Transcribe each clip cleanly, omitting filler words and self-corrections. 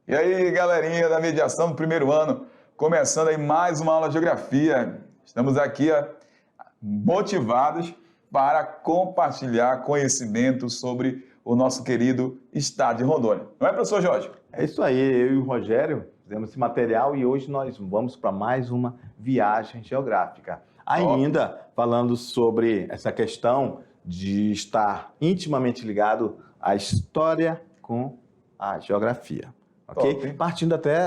E aí, galerinha da mediação do primeiro ano, começando aí mais uma aula de geografia. Estamos aqui motivados para compartilhar conhecimento sobre o nosso querido estado de Rondônia. Não é, professor Jorge? É isso aí, eu e o Rogério fizemos esse material e hoje nós vamos para mais uma viagem geográfica. Ainda falando sobre essa questão de estar intimamente ligado à história com a geografia. Ok? Top. Partindo até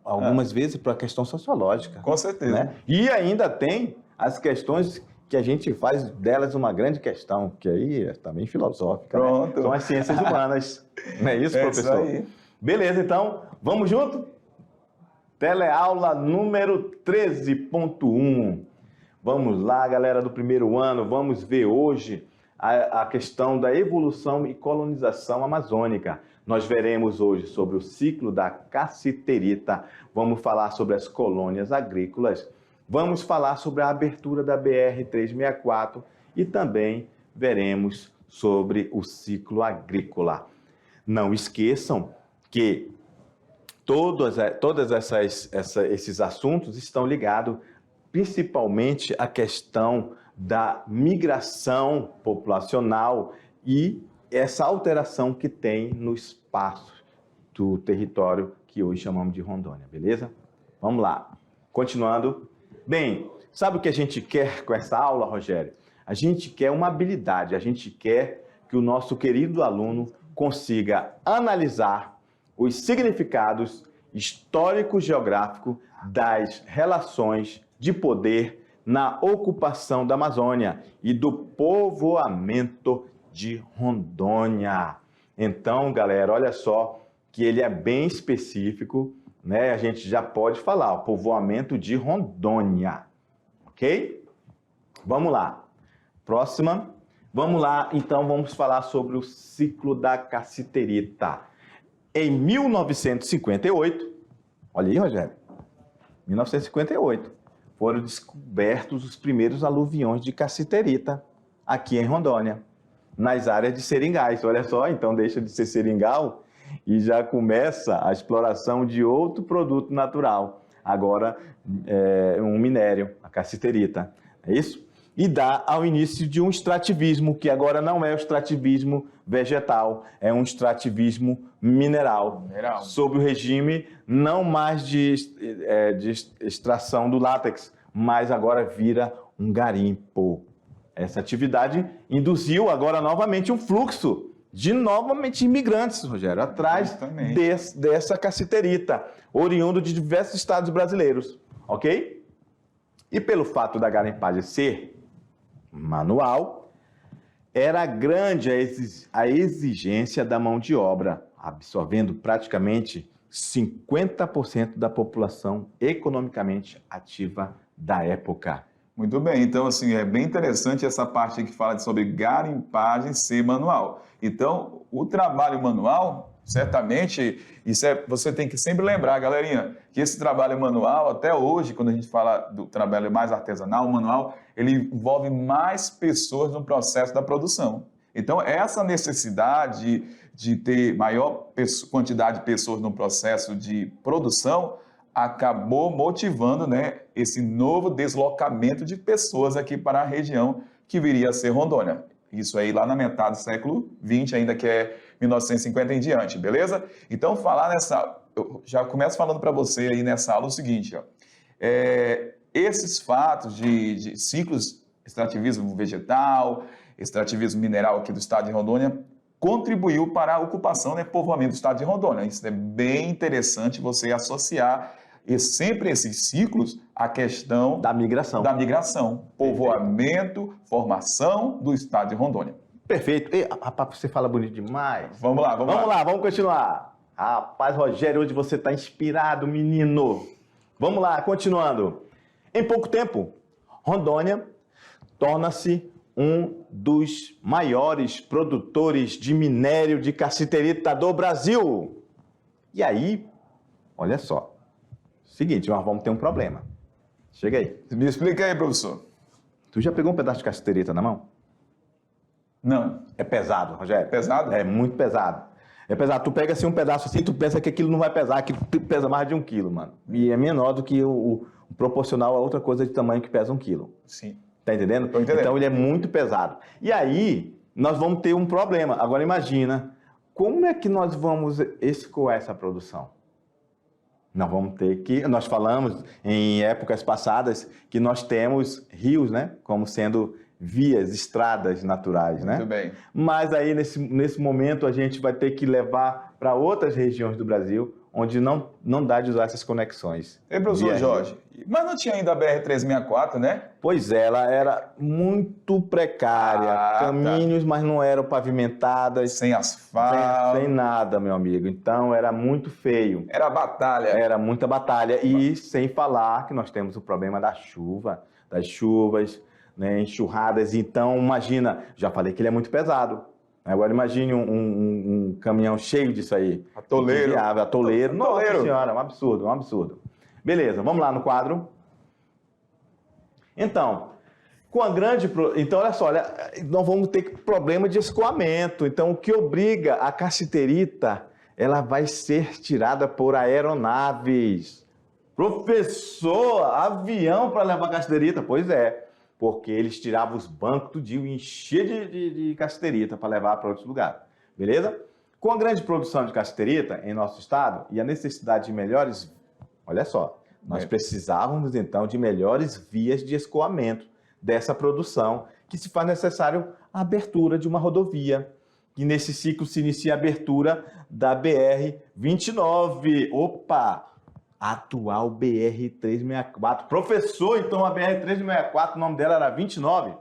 algumas vezes para a questão sociológica. Com certeza. Né? E ainda tem as questões que a gente faz delas uma grande questão, que aí é também filosófica. Pronto. Né? São as ciências humanas. Não é isso, professor? Isso aí. Beleza, então, vamos junto? Teleaula número 13.1. Vamos lá, galera do primeiro ano, vamos ver hoje a questão da evolução e colonização amazônica. Nós veremos hoje sobre o ciclo da cassiterita, vamos falar sobre as colônias agrícolas, vamos falar sobre a abertura da BR-364 e também veremos sobre o ciclo agrícola. Não esqueçam que todos esses assuntos estão ligados principalmente à questão da migração populacional e essa alteração que tem no espaço do território que hoje chamamos de Rondônia, beleza? Vamos lá, continuando. Bem, sabe o que a gente quer com essa aula, Rogério? A gente quer uma habilidade, a gente quer que o nosso querido aluno consiga analisar os significados histórico-geográficos das relações de poder na ocupação da Amazônia e do povoamento de Rondônia. Então, galera, olha só que ele é bem específico, né? A gente já pode falar, o povoamento de Rondônia, ok? Vamos lá. Próxima. Vamos lá, então vamos falar sobre o ciclo da cassiterita. Em 1958, olha aí, Rogério, 1958, foram descobertos os primeiros aluviões de cassiterita aqui em Rondônia, nas áreas de seringais. Olha só, então deixa de ser seringal e já começa a exploração de outro produto natural. Agora, um minério, a cassiterita. É isso? E dá ao início de um extrativismo, que agora não é o extrativismo vegetal, é um extrativismo mineral. Sob o regime não mais de extração do látex, mas agora vira um garimpo. Essa atividade induziu agora novamente um fluxo de novamente imigrantes, Rogério, atrás dessa cassiterita, oriundo de diversos estados brasileiros, ok? E pelo fato da garimpagem ser manual, era grande a exigência da mão de obra, absorvendo praticamente 50% da população economicamente ativa da época. Muito bem, então assim, é bem interessante essa parte que fala sobre garimpagem ser manual. Então, o trabalho manual, certamente, você tem que sempre lembrar, galerinha, que esse trabalho manual, até hoje, quando a gente fala do trabalho mais artesanal, o manual, ele envolve mais pessoas no processo da produção. Então, essa necessidade de ter maior quantidade de pessoas no processo de produção acabou motivando, né, esse novo deslocamento de pessoas aqui para a região que viria a ser Rondônia. Isso aí lá na metade do século XX, ainda que é 1950 em diante, beleza? Então, eu já começo falando para você aí nessa aula o seguinte, ó, esses fatos de ciclos, extrativismo vegetal, extrativismo mineral aqui do estado de Rondônia, contribuiu para a ocupação, né, povoamento do estado de Rondônia. Isso é bem interessante você associar sempre esses ciclos à questão da migração, povoamento, formação do estado de Rondônia. Perfeito. E, rapaz, você fala bonito demais. Vamos lá. Vamos continuar. Rapaz, Rogério, hoje você está inspirado, menino. Vamos lá, continuando. Em pouco tempo, Rondônia torna-se um dos maiores produtores de minério de cassiterita do Brasil. E aí, olha só. Seguinte, nós vamos ter um problema. Chega aí. Me explica aí, professor. Tu já pegou um pedaço de cassiterita na mão? Não. É pesado, Rogério. Pesado? É muito pesado. É pesado. Tu pega assim um pedaço assim, tu pensa que aquilo não vai pesar, aquilo pesa mais de 1 quilo, mano. E é menor do que o proporcional a outra coisa de tamanho que pesa 1 quilo. Sim. Tá entendendo? Tô entendendo. Então ele é muito pesado. E aí, nós vamos ter um problema. Agora imagina, como é que nós vamos escoar essa produção? Nós vamos ter que... Nós falamos em épocas passadas que nós temos rios, né? Como sendo vias, estradas naturais, né? Muito bem. Mas aí, nesse momento, a gente vai ter que levar para outras regiões do Brasil, onde não dá de usar essas conexões. E professor via Jorge, mas não tinha ainda a BR-364, né? Pois é, ela era muito precária, Ah, tá. caminhos, mas não eram pavimentadas, Sem asfalto. sem nada, meu amigo. Então era muito feio, Era batalha. era muita batalha. E sem falar que nós temos o problema da chuva, das chuvas, né, enxurradas. Então imagina, já falei que ele é muito pesado. Agora imagine um caminhão cheio disso aí. Atoleiro. Inviável, atoleiro. Nossa Atoleiro. senhora, um absurdo, um absurdo. Beleza, vamos lá no quadro. Então, então olha só, nós vamos ter problema de escoamento. Então, o que obriga a cassiterita, ela vai ser tirada por aeronaves. Professor, avião para levar cassiterita? Pois é, porque eles tiravam os bancos tudinho e enchiam de cassiterita para levar para outros lugares. Beleza? Com a grande produção de cassiterita em nosso estado e a necessidade de melhores... Olha só, nós precisávamos então de melhores vias de escoamento dessa produção, que se faz necessário a abertura de uma rodovia. E nesse ciclo se inicia a abertura da BR-29. Opa! Atual BR-364. Professor, então a BR-364, o nome dela era 29?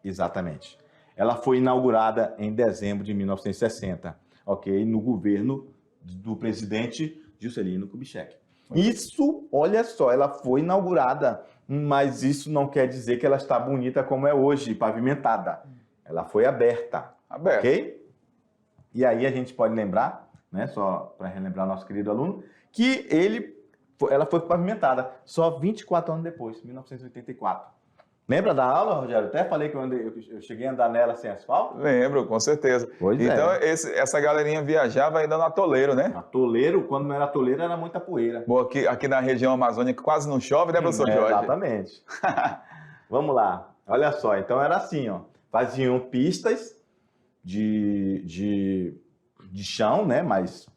Exatamente. Ela foi inaugurada em dezembro de 1960, ok? No governo do presidente Juscelino Kubitschek. Isso, olha só, ela foi inaugurada, mas isso não quer dizer que ela está bonita como é hoje, pavimentada. Ela foi aberta, ok? E aí a gente pode lembrar, né, só para relembrar nosso querido aluno, que ela foi pavimentada só 24 anos depois, 1984. Lembra da aula, Rogério? Até falei que eu cheguei a andar nela sem asfalto. Lembro, com certeza. Pois então, é. essa galerinha viajava ainda no atoleiro, né? Atoleiro, quando não era atoleiro, era muita poeira. Bom, aqui na região amazônica quase não chove, né, professor Jorge? Exatamente. Vamos lá. Olha só, então era assim, ó. Faziam pistas de chão, né? Mas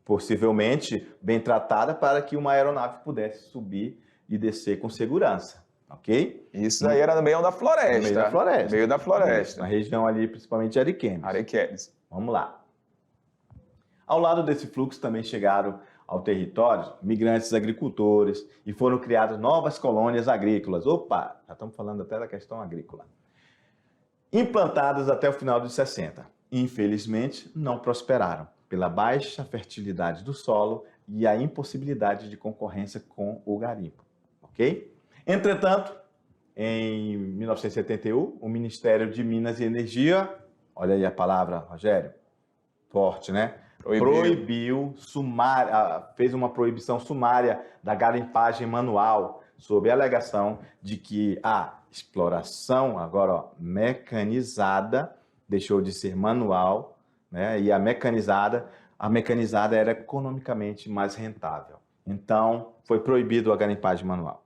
possivelmente bem tratada para que uma aeronave pudesse subir e descer com segurança. Ok? Isso aí era no meio da floresta. No meio da floresta. Meio da floresta. Na região ali, principalmente de Ariquemes. Ariquemes. Vamos lá. Ao lado desse fluxo também chegaram ao território migrantes agricultores e foram criadas novas colônias agrícolas. Opa, já estamos falando até da questão agrícola. Implantadas até o final dos 60. Infelizmente, não prosperaram pela baixa fertilidade do solo e a impossibilidade de concorrência com o garimpo. Ok? Entretanto, em 1971, o Ministério de Minas e Energia, olha aí a palavra, Rogério, forte, né? Fez uma proibição sumária da garimpagem manual, sob a alegação de que a exploração, agora ó, mecanizada, deixou de ser manual, né? E a mecanizada era economicamente mais rentável. Então, foi proibido a garimpagem manual.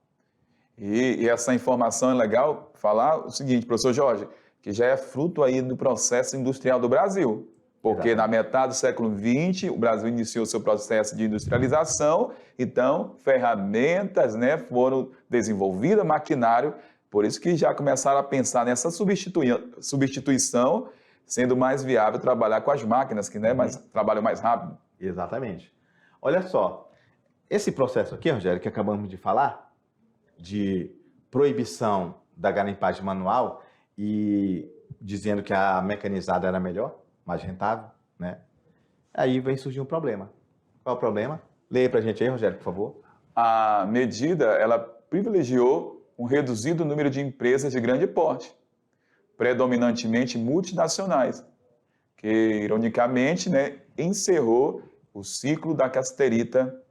E essa informação é legal falar o seguinte, professor Jorge, que já é fruto aí do processo industrial do Brasil. Porque na metade do século XX, o Brasil iniciou seu processo de industrialização, então ferramentas, né, foram desenvolvidas, maquinário, por isso que já começaram a pensar nessa substituição, sendo mais viável trabalhar com as máquinas, que né, trabalham mais rápido. Exatamente. Olha só, esse processo aqui, Rogério, que acabamos de falar, de proibição da garimpagem manual e dizendo que a mecanizada era melhor, mais rentável, né? Aí vem surgir um problema. Qual é o problema? Leia pra gente aí, Rogério, por favor. A medida, ela privilegiou um reduzido número de empresas de grande porte, predominantemente multinacionais, que, ironicamente, né, encerrou o ciclo da cassiterita,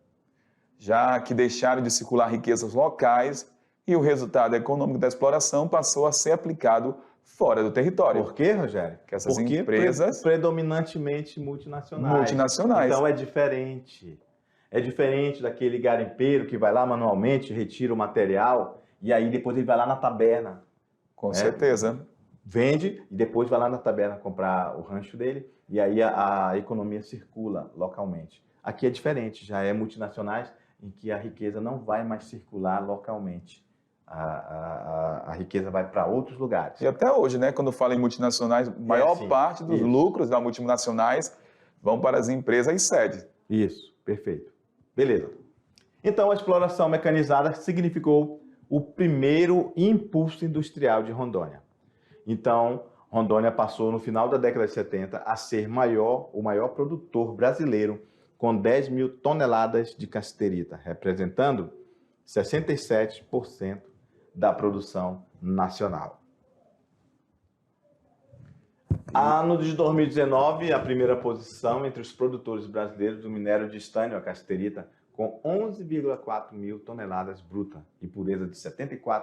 já que deixaram de circular riquezas locais e o resultado econômico da exploração passou a ser aplicado fora do território. Por quê, Rogério? Que essas Porque empresas predominantemente multinacionais. multinacionais. Então é diferente. É diferente daquele garimpeiro que vai lá manualmente, retira o material e aí depois ele vai lá na taberna. Com certeza. Vende e depois vai lá na taberna comprar o rancho dele e aí a economia circula localmente. Aqui é diferente, já é multinacionais em que a riqueza não vai mais circular localmente. A riqueza vai para outros lugares. E até hoje, né, quando fala em multinacionais, a maior assim, parte dos isso. lucros das multinacionais vão para as empresas sede. Isso, perfeito. Beleza. Então, a exploração mecanizada significou o primeiro impulso industrial de Rondônia. Então, Rondônia passou, no final da década de 70, a ser o maior produtor brasileiro, com 10 mil toneladas de cassiterita, representando 67% da produção nacional. Ano de 2019, a primeira posição entre os produtores brasileiros do minério de estânio, a cassiterita, com 11,4 mil toneladas bruta e pureza de 74%.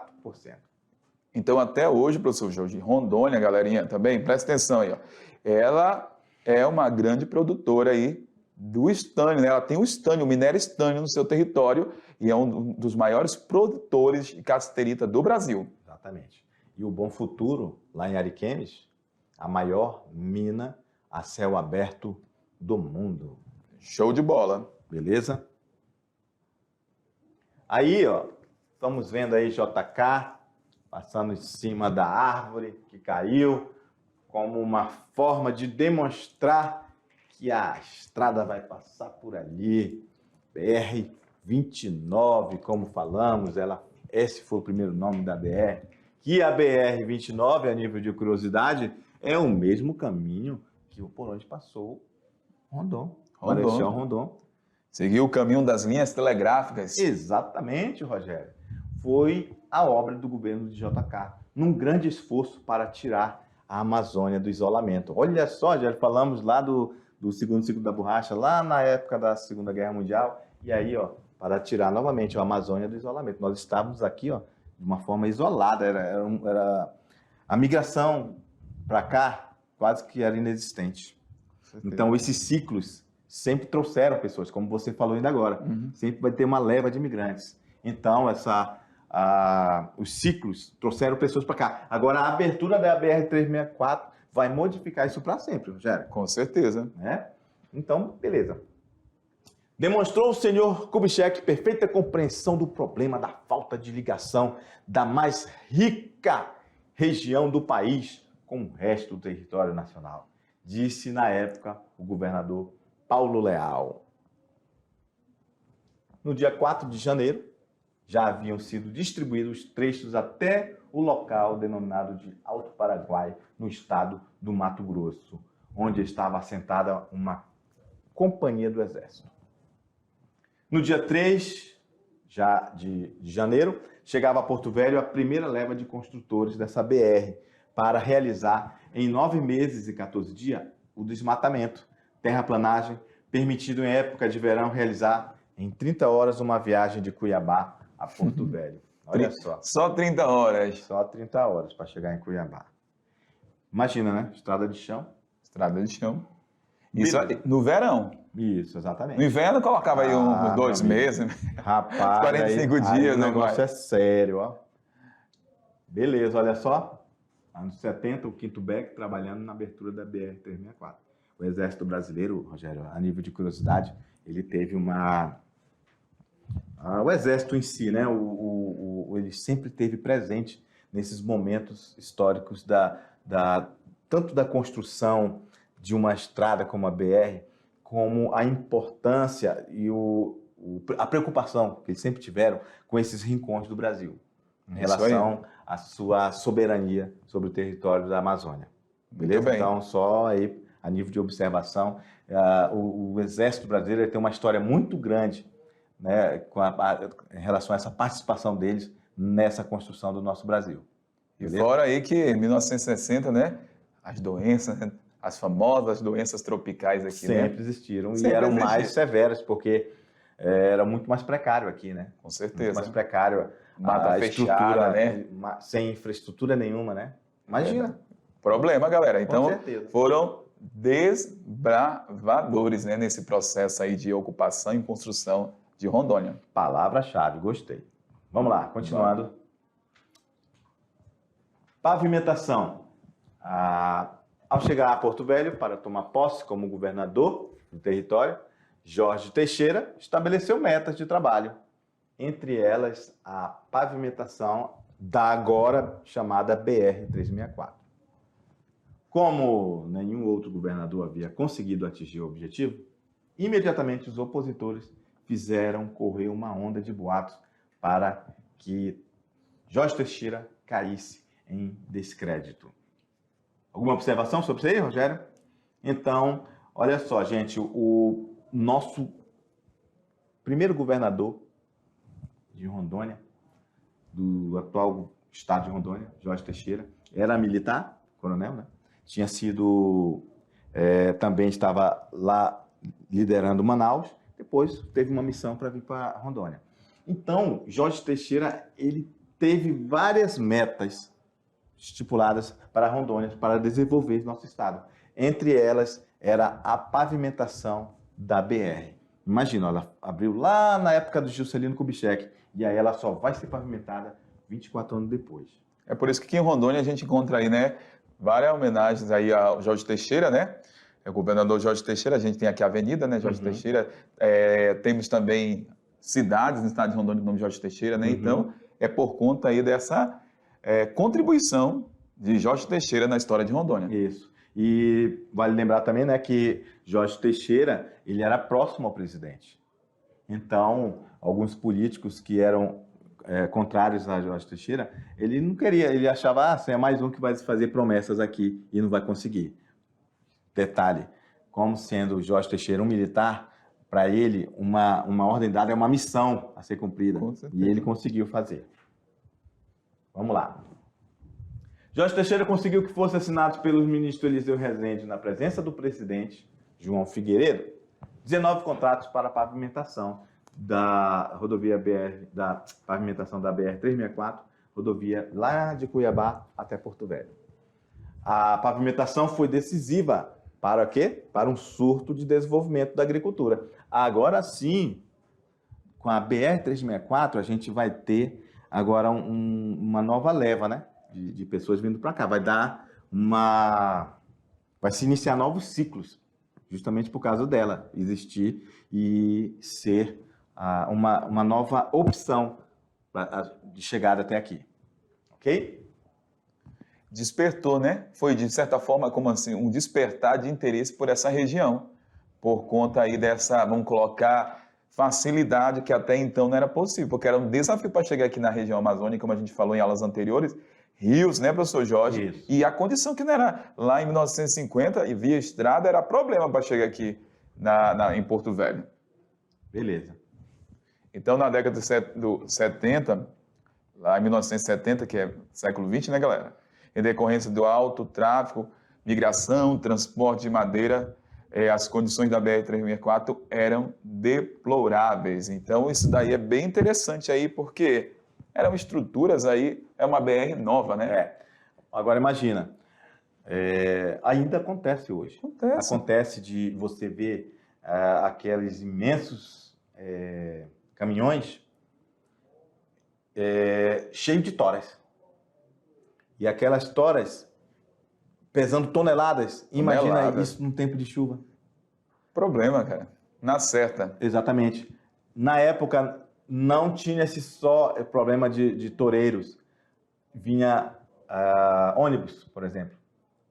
Então, até hoje, professor Jorge, Rondônia, galerinha, também, presta atenção aí, ó, ela é uma grande produtora aí do estânio, né? Ela tem o estânio, o minério estânio no seu território e é um dos maiores produtores de cassiterita do Brasil. Exatamente. E o Bom Futuro, lá em Ariquemes, a maior mina a céu aberto do mundo. Show de bola. Beleza? Aí, ó, estamos vendo aí JK passando em cima da árvore que caiu, como uma forma de demonstrar que a estrada vai passar por ali. BR-29, como falamos, esse foi o primeiro nome da BR. Que a BR-29, a nível de curiosidade, é o mesmo caminho que por onde passou Rondon. Marechal Rondon. Seguiu o caminho das linhas telegráficas. Exatamente, Rogério. Foi a obra do governo de JK, num grande esforço para tirar a Amazônia do isolamento. Olha só, já falamos lá do segundo ciclo da borracha, lá na época da Segunda Guerra Mundial, e aí, ó, para tirar novamente a Amazônia do isolamento. Nós estávamos aqui, ó, de uma forma isolada, era a migração para cá quase que era inexistente. Então, esses ciclos sempre trouxeram pessoas, como você falou ainda agora. Sempre vai ter uma leva de imigrantes. Então, os ciclos trouxeram pessoas para cá. Agora, a abertura da BR-364 vai modificar isso para sempre, Rogério. Com certeza. Né? Então, beleza. Demonstrou o senhor Kubitschek perfeita compreensão do problema da falta de ligação da mais rica região do país com o resto do território nacional, disse na época o governador Paulo Leal. No dia 4 de janeiro, já haviam sido distribuídos trechos até o local denominado de Alto Paraguai, no estado do Mato Grosso, onde estava assentada uma companhia do Exército. No dia 3 já de janeiro, chegava a Porto Velho a primeira leva de construtores dessa BR para realizar em 9 meses e 14 dias o desmatamento, terraplanagem, permitido em época de verão realizar em 30 horas uma viagem de Cuiabá a Porto Velho. Olha só. Só 30 horas. Só 30 horas para chegar em Cuiabá. Imagina, né? Estrada de chão. Estrada de chão. Isso no verão. Isso, exatamente. No inverno colocava aí uns 2 meses. Rapaz, 45 aí, dias, o né? negócio é sério, ó. Beleza, olha só. Anos 70, o Quinto Beck trabalhando na abertura da BR-364. O Exército Brasileiro, Rogério, a nível de curiosidade, ele teve o Exército em si, né? Ele sempre esteve presente nesses momentos históricos tanto da construção de uma estrada como a BR, como a importância e a preocupação que eles sempre tiveram com esses rincões do Brasil, em relação à sua soberania sobre o território da Amazônia. Beleza? Então, só aí, a nível de observação, o Exército Brasileiro tem uma história muito grande, né, em relação a essa participação deles nessa construção do nosso Brasil. Beleza? E fora aí que em 1960, né, as doenças, né, as famosas doenças tropicais aqui, sempre existiram e eram mais severas, porque era muito mais precário aqui, né? Com certeza. Muito mais precário. Mata fechada, né? Sem infraestrutura nenhuma, né? Imagina. Problema, galera. Então, certeza. foram desbravadores, né, nesse processo aí de ocupação e construção de Rondônia. Palavra-chave, gostei. Vamos lá, continuando. Pavimentação. Ao chegar a Porto Velho para tomar posse como governador do território, Jorge Teixeira estabeleceu metas de trabalho, entre elas a pavimentação da agora chamada BR-364. Como nenhum outro governador havia conseguido atingir o objetivo, imediatamente os opositores fizeram correr uma onda de boatos para que Jorge Teixeira caísse em descrédito. Alguma observação sobre isso aí, Rogério? Então, olha só, gente, o nosso primeiro governador de Rondônia, do atual estado de Rondônia, Jorge Teixeira, era militar, coronel, né? Tinha sido, também estava lá liderando Manaus, depois teve uma missão para vir para Rondônia. Então, Jorge Teixeira, ele teve várias metas estipuladas para Rondônia, para desenvolver nosso estado. Entre elas, era a pavimentação da BR. Imagina, ela abriu lá na época do Juscelino Kubitschek, e aí ela só vai ser pavimentada 24 anos depois. É por isso que aqui em Rondônia a gente encontra aí, né, várias homenagens aí ao Jorge Teixeira, né? É o governador Jorge Teixeira, a gente tem aqui a avenida, né, Jorge Teixeira. Temos também cidades no estado de Rondônia com o nome de Jorge Teixeira, né? Então, é por conta aí dessa contribuição de Jorge Teixeira na história de Rondônia. Isso. E vale lembrar também, né, que Jorge Teixeira, ele era próximo ao presidente. Então, alguns políticos que eram contrários a Jorge Teixeira, ele não queria, ele achava, você é mais um que vai fazer promessas aqui e não vai conseguir. Detalhe, como sendo Jorge Teixeira um militar, para ele, uma ordem dada é uma missão a ser cumprida. E ele conseguiu fazer. Vamos lá. Jorge Teixeira conseguiu que fosse assinado pelos ministros Eliseu Rezende na presença do presidente João Figueiredo 19 contratos para a pavimentação da rodovia BR, da pavimentação da BR-364, rodovia lá de Cuiabá até Porto Velho. A pavimentação foi decisiva para o quê? Para um surto de desenvolvimento da agricultura. Agora sim, com a BR-364, a gente vai ter agora uma nova leva, né? De pessoas vindo para cá. Vai se iniciar novos ciclos, justamente por causa dela existir e ser uma nova opção de chegada até aqui. Ok? Despertou, né? Foi, de certa forma, como assim, um despertar de interesse por essa região, por conta aí dessa, vamos colocar, facilidade que até então não era possível, porque era um desafio para chegar aqui na região amazônica, como a gente falou em aulas anteriores, rios, né, professor Jorge? Isso. E a condição que não era lá em 1950 e via estrada era problema para chegar aqui em Porto Velho. Beleza. Então, na década do 70, lá em 1970, que é século XX, né, galera? Em decorrência do alto tráfego, migração, transporte de madeira, as condições da BR-364 eram deploráveis. Então, isso daí é bem interessante aí, porque eram estruturas aí, é uma BR nova, né? Agora, imagina, ainda acontece hoje. Acontece de você ver aqueles imensos caminhões cheios de toras. E aquelas toras pesando toneladas. Imagina isso num tempo de chuva. Problema, cara. Na certa. Exatamente. Na época, não tinha esse só problema de toureiros. Vinha ônibus, por exemplo.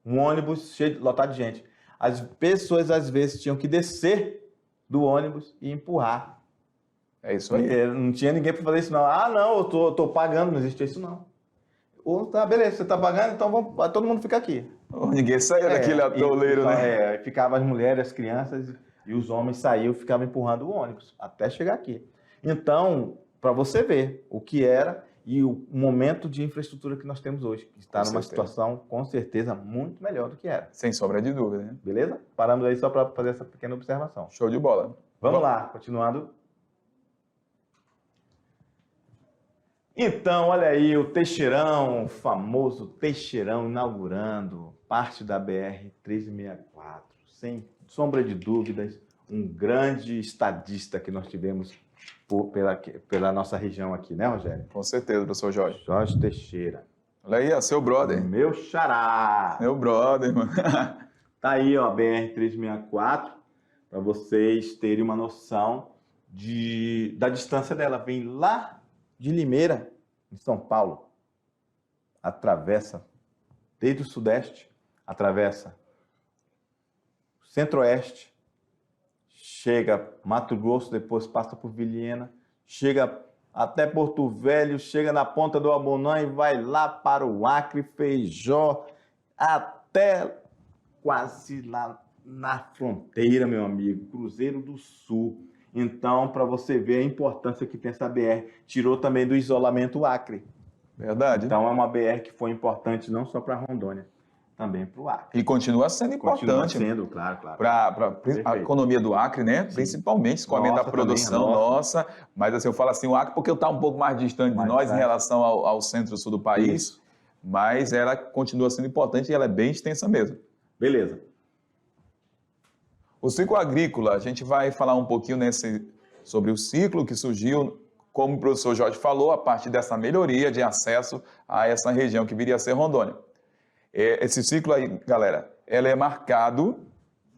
Um ônibus lotado de gente. As pessoas, às vezes, tinham que descer do ônibus e empurrar. É isso aí. Não tinha ninguém para fazer isso, não. Não, eu tô pagando, não existe isso, não. Ou tá, beleza, você tá pagando, então todo mundo fica aqui. Ninguém saía daquele atoleiro, né? Ficavam as mulheres, as crianças e os homens saíam, ficavam empurrando o ônibus até chegar aqui. Então, para você ver o que era e o momento de infraestrutura que nós temos hoje, que está numa situação, com certeza, muito melhor do que era. Sem sombra de dúvida, né? Beleza? Paramos aí só para fazer essa pequena observação. Show de bola. Show de bola. Vamos lá, continuando. Então, olha aí, o Teixeirão, o famoso Teixeirão, inaugurando parte da BR-364. Sem sombra de dúvidas, um grande estadista que nós tivemos pela nossa região aqui, né, Rogério? Com certeza, professor Jorge. Jorge Teixeira. Olha aí, ó, seu brother. Meu xará. Meu brother, mano. Tá aí, ó, a BR-364, para vocês terem uma noção da distância dela. Vem lá de Limeira, em São Paulo, atravessa desde o sudeste, atravessa o centro-oeste, chega Mato Grosso, depois passa por Vilhena, chega até Porto Velho, chega na ponta do Abunã e vai lá para o Acre, Feijó, até quase lá na fronteira, meu amigo, Cruzeiro do Sul. Então, para você ver a importância que tem essa BR, tirou também do isolamento o Acre. Verdade. Então, é uma BR que foi importante não só para Rondônia, também para o Acre. E continua sendo Continua importante. sendo, claro. Para a economia do Acre, né? Sim. Principalmente, escoamento da produção nossa. Mas assim, eu falo assim, o Acre porque está um pouco mais distante de nós em relação ao centro-sul do país. Isso. Mas ela continua sendo importante e ela é bem extensa mesmo. Beleza. O ciclo agrícola, a gente vai falar um pouquinho sobre o ciclo que surgiu, como o professor Jorge falou, a partir dessa melhoria de acesso a essa região que viria a ser Rondônia. Esse ciclo aí, galera, ele é marcado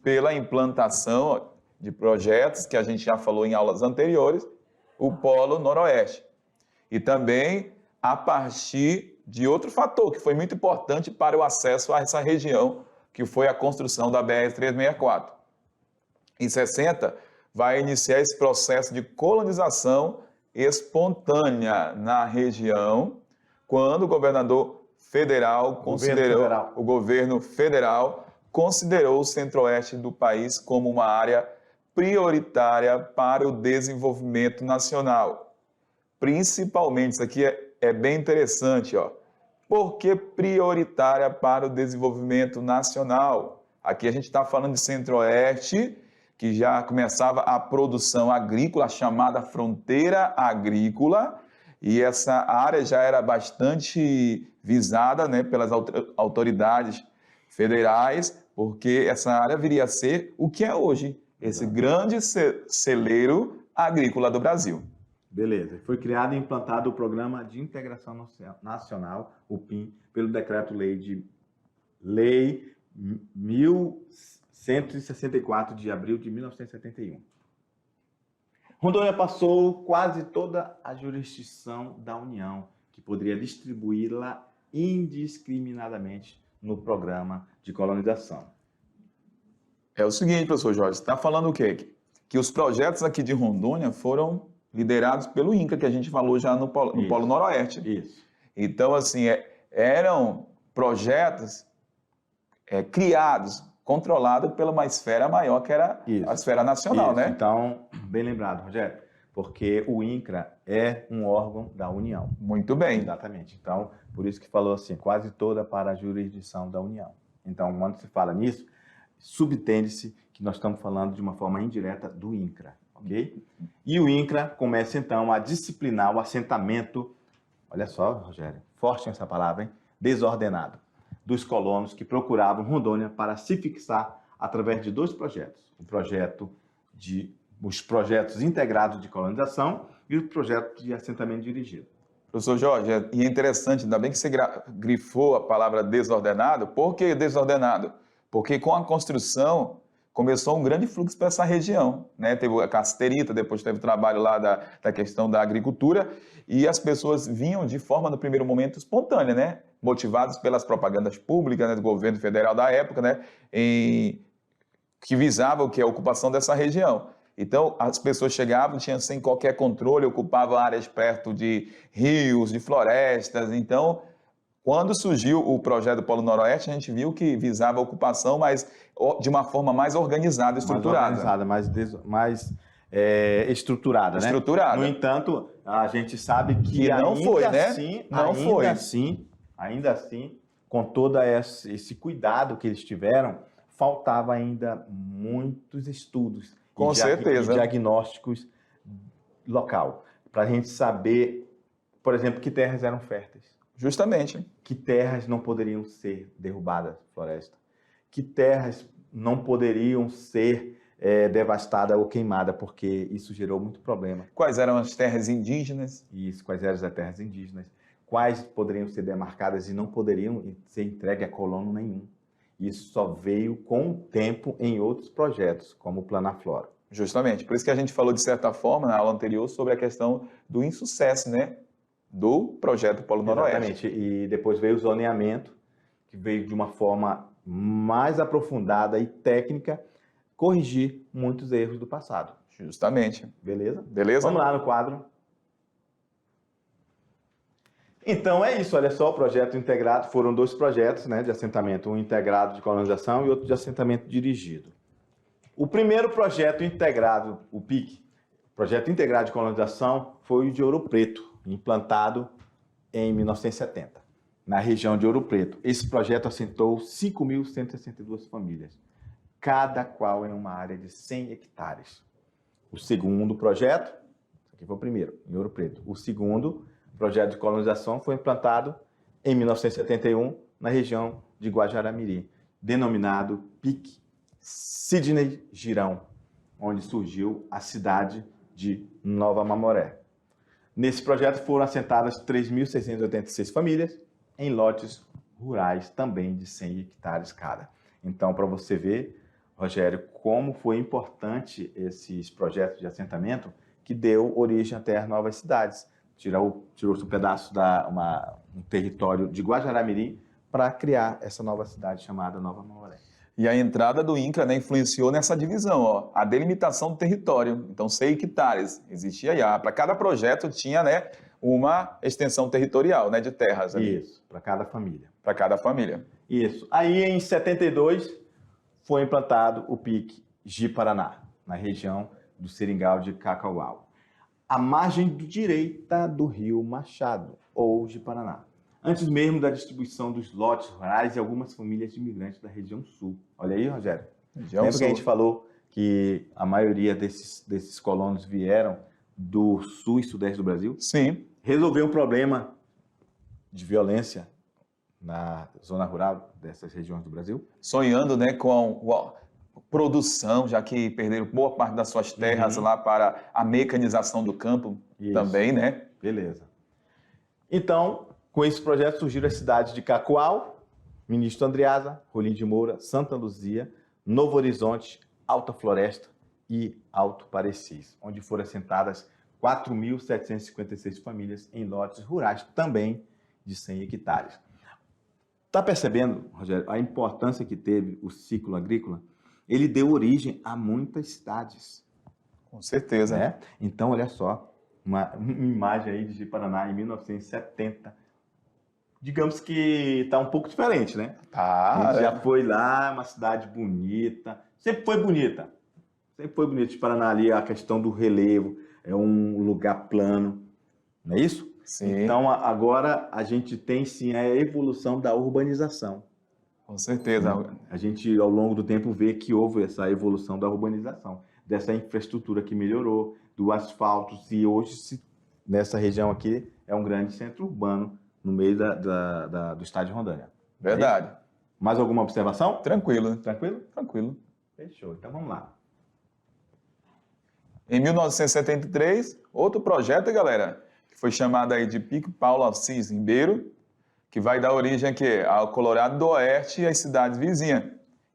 pela implantação de projetos que a gente já falou em aulas anteriores, o Polo Noroeste. E também a partir de outro fator que foi muito importante para o acesso a essa região, que foi a construção da BR-364. Em 60, vai iniciar esse processo de colonização espontânea na região, quando o governador federal o governo federal considerou o centro-oeste do país como uma área prioritária para o desenvolvimento nacional. Principalmente, isso aqui é bem interessante, ó. Por que prioritária para o desenvolvimento nacional? Aqui a gente está falando de centro-oeste, que já começava a produção agrícola, chamada fronteira agrícola, e essa área já era bastante visada, né, pelas autoridades federais, porque essa área viria a ser o que é hoje, esse grande celeiro agrícola do Brasil. Beleza. Foi criado e implantado o Programa de Integração Nacional, o PIN, pelo Decreto-Lei 1164 de abril de 1971. Rondônia passou quase toda a jurisdição da União, que poderia distribuí-la indiscriminadamente no programa de colonização. É o seguinte, professor Jorge, você está falando o quê? Que os projetos aqui de Rondônia foram liderados pelo INCRA, que a gente falou já no Polo Noroeste. Isso. Então, assim, eram projetos criados, controlados pela uma esfera maior, que era a esfera nacional, né? Então, bem lembrado, Rogério, porque o INCRA é um órgão da União. Muito bem. Exatamente. Então, por isso que falou assim, quase toda para a jurisdição da União. Então, quando se fala nisso, subtende-se que nós estamos falando de uma forma indireta do INCRA, ok? E o INCRA começa, então, a disciplinar o assentamento, olha só, Rogério, forte essa palavra, hein? Desordenado, dos colonos que procuravam Rondônia para se fixar através de dois projetos. Os projetos integrados de colonização e o projeto de assentamento dirigido. Professor Jorge, e é interessante, ainda bem que você grifou a palavra desordenado. Por que desordenado? Porque com a construção começou um grande fluxo para essa região, né? Teve a casterita, depois teve o trabalho lá da questão da agricultura, e as pessoas vinham de forma, no primeiro momento, espontânea, né? Motivados pelas propagandas públicas, né, do governo federal da época, né? Que visava o que? A ocupação dessa região. Então, as pessoas chegavam, tinham sem qualquer controle, ocupavam áreas perto de rios, de florestas. Então, quando surgiu o projeto do Polo Noroeste, a gente viu que visava a ocupação, mas de uma forma mais organizada, estruturada. Mais estruturada, né? Estruturada. No entanto, a gente sabe que não foi, né? Ainda assim, com todo esse cuidado que eles tiveram, faltava ainda muitos estudos com certeza e diagnósticos local, para a gente saber por exemplo, que terras eram férteis, Justamente. que terras não poderiam ser derrubadas, floresta, que terras não poderiam ser devastada ou queimada, porque isso gerou muito problema. Quais eram as terras indígenas? Isso, quais eram as terras indígenas, quais poderiam ser demarcadas e não poderiam ser entregues a colono nenhum. Isso só veio com o tempo em outros projetos, como o Planaflora. Justamente. Por isso que a gente falou, de certa forma, na aula anterior, sobre a questão do insucesso, né? Do projeto Polo Noroeste. Exatamente. E depois veio o zoneamento, que veio de uma forma mais aprofundada e técnica, corrigir muitos erros do passado. Justamente. Beleza? Beleza? Vamos lá no quadro. Então é isso, olha só, o projeto integrado, foram 2 projetos, né, de assentamento, um integrado de colonização e outro de assentamento dirigido. O primeiro projeto integrado, o PIC, Projeto Integrado de Colonização, foi o de Ouro Preto, implantado em 1970, na região de Ouro Preto. Esse projeto assentou 5.162 famílias, cada qual em uma área de 100 hectares. O segundo projeto, esse aqui foi o primeiro, em Ouro Preto. O segundo projeto de colonização foi implantado em 1971 na região de Guajará-Mirim, denominado PIC Sidney Girão, onde surgiu a cidade de Nova Mamoré. Nesse projeto foram assentadas 3.686 famílias em lotes rurais também de 100 hectares cada. Então, para você ver, Rogério, como foi importante esses projetos de assentamento que deu origem até às novas cidades. Tirou-se um pedaço um território de Guajará-Mirim para criar essa nova cidade chamada Nova Mamoré. E a entrada do INCRA, né, influenciou nessa divisão, ó, a delimitação do território. Então, 100 hectares existia já. Para cada projeto tinha, né, uma extensão territorial, né, de terras. Ali. Isso, para cada família. Para cada família. Isso. Aí, em 72, foi implantado o PIC Ji-Paraná, na região do Seringal de Cacauau, à margem direita do rio Machado, ou Ji-Paraná. Antes mesmo da distribuição dos lotes rurais e algumas famílias de imigrantes da região sul. Olha aí, Rogério. Lembra que a gente falou que a maioria desses colonos vieram do sul e sudeste do Brasil? Sim. Resolveu um problema de violência na zona rural dessas regiões do Brasil. Sonhando, né, com produção, já que perderam boa parte das suas terras lá para a mecanização do campo. Isso. Também, né? Beleza. Então, com esse projeto surgiram as cidades de Cacoal, Ministro Andreasa, Rolim de Moura, Santa Luzia, Novo Horizonte, Alta Floresta e Alto Parecis, onde foram assentadas 4.756 famílias em lotes rurais também de 100 hectares. Está percebendo, Rogério, a importância que teve o ciclo agrícola? Ele deu origem a muitas cidades. Com certeza. Né? Então, olha só, uma imagem aí de Ji-Paraná em 1970. Digamos que está um pouco diferente, né? Tá. A gente já foi lá, uma cidade bonita. Sempre foi bonita. Sempre foi bonito Ji-Paraná ali, a questão do relevo. É um lugar plano. Não é isso? Sim. Então, agora a gente tem sim a evolução da urbanização. Com certeza. A gente, ao longo do tempo, vê que houve essa evolução da urbanização, dessa infraestrutura que melhorou, do asfalto, e hoje, nessa região aqui, é um grande centro urbano no meio do estado de Rondônia. Verdade. Mais alguma observação? Tranquilo. Tranquilo? Tranquilo. Fechou. Então, vamos lá. Em 1973, outro projeto, galera, que foi chamado aí de PIC Paulo Assis Ribeiro, que vai dar origem aqui ao Colorado do Oeste e às cidades vizinhas.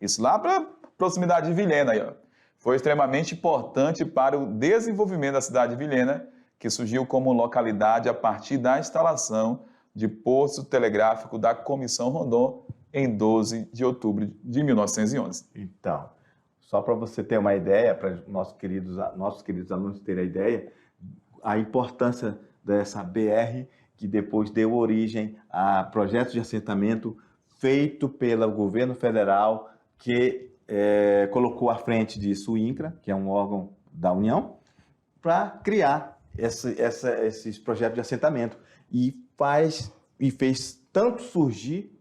Isso lá para proximidade de Vilhena. Aí, ó. Foi extremamente importante para o desenvolvimento da cidade de Vilhena, que surgiu como localidade a partir da instalação de posto telegráfico da Comissão Rondon em 12 de outubro de 1911. Então, só para você ter uma ideia, para nossos queridos alunos terem a ideia, a importância dessa BR, que depois deu origem a projetos de assentamento feito pelo governo federal, que colocou à frente disso o INCRA, que é um órgão da União, para criar esses projetos de assentamento. E fez tanto surgir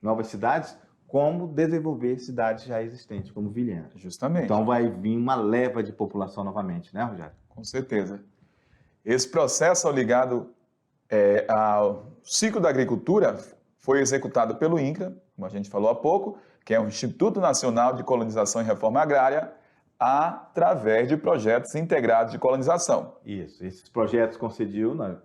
novas cidades, como desenvolver cidades já existentes, como Vilhena. Justamente. Então vai vir uma leva de população novamente, né, Rogério? Com certeza. Esse processo ligado O ciclo da agricultura foi executado pelo INCRA, como a gente falou há pouco, que é o Instituto Nacional de Colonização e Reforma Agrária, através de projetos integrados de colonização. Isso, esses projetos concediam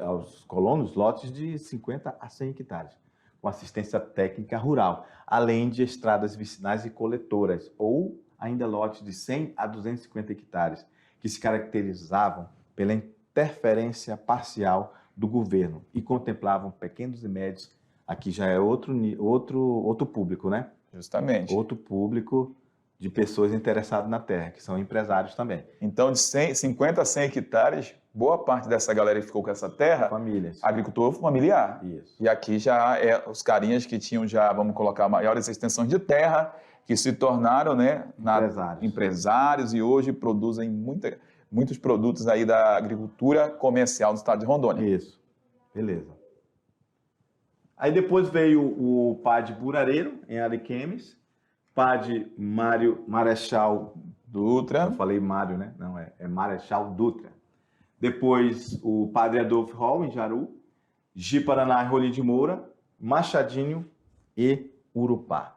aos colonos lotes de 50 a 100 hectares, com assistência técnica rural, além de estradas vicinais e coletoras, ou ainda lotes de 100 a 250 hectares, que se caracterizavam pela interferência parcial do governo e contemplavam pequenos e médios. Aqui já é outro público, né? Justamente. Outro público de pessoas interessadas na terra, que são empresários também. Então, de 50 a 100 hectares, boa parte dessa galera que ficou com essa terra, Famílias. agricultor familiar. Isso. E aqui já é os carinhas que tinham já, vamos colocar, maiores extensões de terra, que se tornaram, né, empresários e hoje produzem muitos produtos aí da agricultura comercial do estado de Rondônia. Isso, beleza. Aí depois veio o Padre Burareiro, em Ariquemes, Padre Marechal Dutra. Eu falei Mário, né? Não, é Marechal Dutra. Depois o Padre Adolfo Hall, em Jaru, Ji-Paraná e Rolim de Moura, Machadinho e Urupá.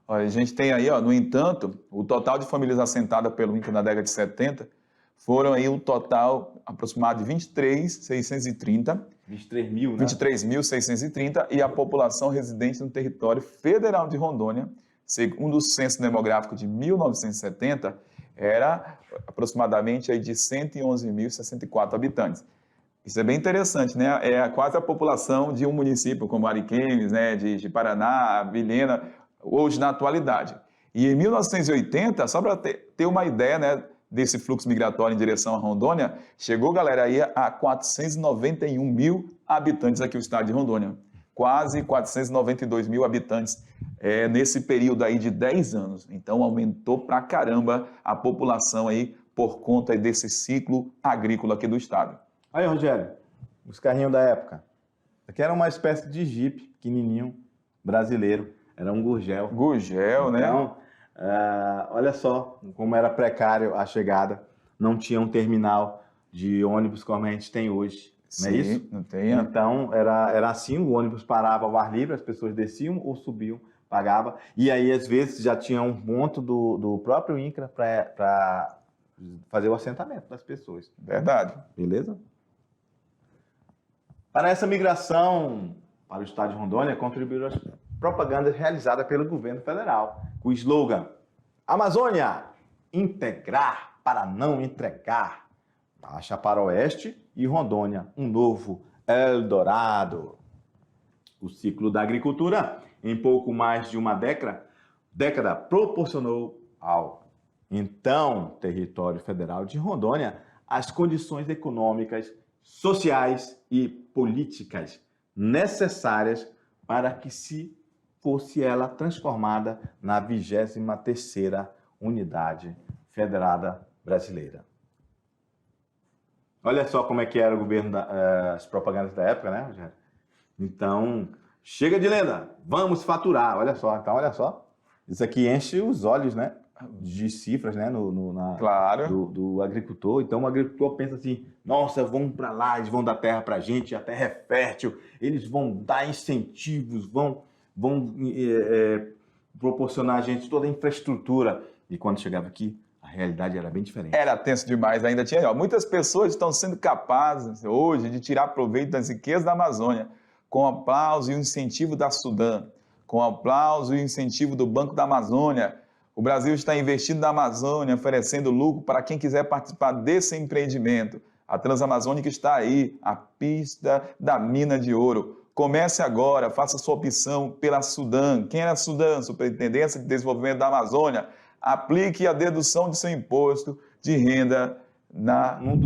Olha, a gente tem aí, no entanto, o total de famílias assentadas pelo INCRA na década de 70 foram aí um total aproximado de 23.630. 23 mil, né? 23.630 e a população residente no território federal de Rondônia, segundo o censo demográfico de 1970, era aproximadamente aí de 111.064 habitantes. Isso é bem interessante, né? É quase a população de um município como Ariquemes, né? de Paraná, Vilhena, hoje na atualidade. E em 1980, só para ter uma ideia, né, desse fluxo migratório em direção a Rondônia, chegou, galera, aí a 491 mil habitantes aqui no estado de Rondônia. Quase 492 mil habitantes nesse período aí de 10 anos. Então, aumentou pra caramba a população aí por conta desse ciclo agrícola aqui do estado. Aí, Rogério, os carrinhos da época. Aqui era uma espécie de Jeep, pequenininho, brasileiro. Era um Gurgel. Gurgel, né? Então, olha só como era precário a chegada. Não tinha um terminal de ônibus como a gente tem hoje. Não é Sim, isso? não tem. Então, era assim, o ônibus parava ao ar livre, as pessoas desciam ou subiam, pagava. E aí, às vezes, já tinha um ponto do próprio INCRA para fazer o assentamento das pessoas. Verdade. Beleza? Para essa migração para o estado de Rondônia, contribuíram as propagandas realizadas pelo governo federal, com o slogan Amazônia, integrar para não entregar. Marcha para o oeste e Rondônia, um novo Eldorado. O ciclo da agricultura, em pouco mais de uma década proporcionou ao então território federal de Rondônia as condições econômicas, sociais e políticas necessárias para que se fosse ela transformada na 23ª Unidade Federada Brasileira. Olha só como é que era o governo, as propagandas da época, né, Rogério? Então, chega de lenda, vamos faturar. Olha só, então olha só. Isso aqui enche os olhos, né, de cifras, né, Claro. do agricultor. Então, o agricultor pensa assim, nossa, vão para lá, eles vão dar terra para a gente, a terra é fértil, eles vão dar incentivos, vão proporcionar a gente toda a infraestrutura. E quando chegava aqui, a realidade era bem diferente. Era tenso demais, ainda tinha. Muitas pessoas estão sendo capazes hoje de tirar proveito das riquezas da Amazônia, com aplauso e o incentivo da Sudã, com aplauso e o incentivo do Banco da Amazônia. O Brasil está investindo na Amazônia, oferecendo lucro para quem quiser participar desse empreendimento. A Transamazônica está aí, a pista da mina de ouro. Comece agora, faça sua opção pela Sudã. Quem é a Sudã? Superintendência de Desenvolvimento da Amazônia. Aplique a dedução de seu imposto de renda um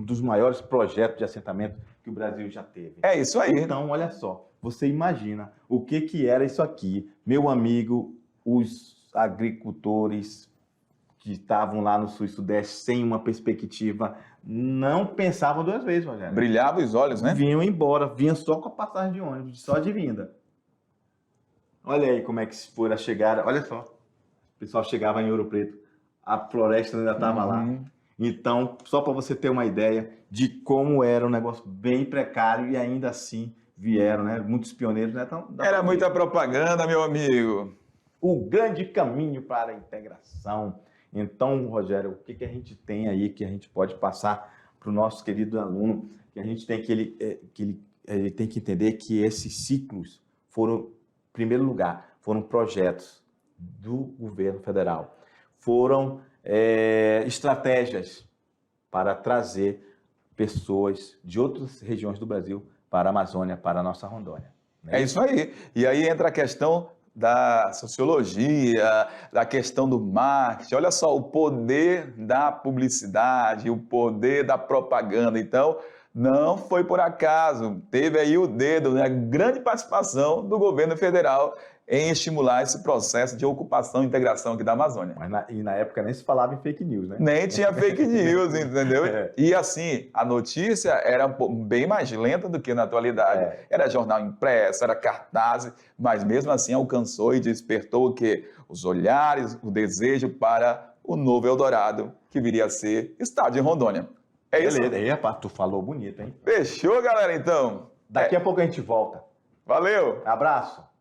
dos maiores projetos de assentamento que o Brasil já teve. É isso aí. Então, olha só, você imagina o que era isso aqui. Meu amigo, os agricultores que estavam lá no Sul e Sudeste sem uma perspectiva, não pensavam duas vezes, Rogério. Brilhava os olhos, né? Vinham embora, vinham só com a passagem de ônibus, só de vinda. Olha aí como é que foi a chegada, olha só. O pessoal chegava em Ouro Preto, a floresta ainda estava lá. Então, só para você ter uma ideia de como era um negócio bem precário e ainda assim vieram, né? Muitos pioneiros, né? Então, Era muita propaganda, meu amigo. o grande caminho para a integração. Então, Rogério, o que que a gente tem aí que a gente pode passar para o nosso querido aluno, que a gente tem ele tem que entender que esses ciclos foram, em primeiro lugar, foram projetos do governo federal, foram estratégias para trazer pessoas de outras regiões do Brasil para a Amazônia, para a nossa Rondônia. É isso aí. E aí entra a questão da sociologia, da questão do marketing. Olha só, o poder da publicidade, o poder da propaganda. Então, não foi por acaso. Teve aí o dedo, né? Grande participação do governo federal em estimular esse processo de ocupação e integração aqui da Amazônia. Mas na época nem se falava em fake news, né? Nem tinha fake news, entendeu? E assim, a notícia era bem mais lenta do que na atualidade. Era jornal impresso, era cartaz, mas mesmo assim alcançou e despertou o quê? Os olhares, o desejo para o novo Eldorado, que viria a ser estado de Rondônia. É isso? Beleza, aí, rapaz, tu falou bonito, hein? Fechou, galera, então? Daqui a pouco a gente volta. Valeu! Abraço!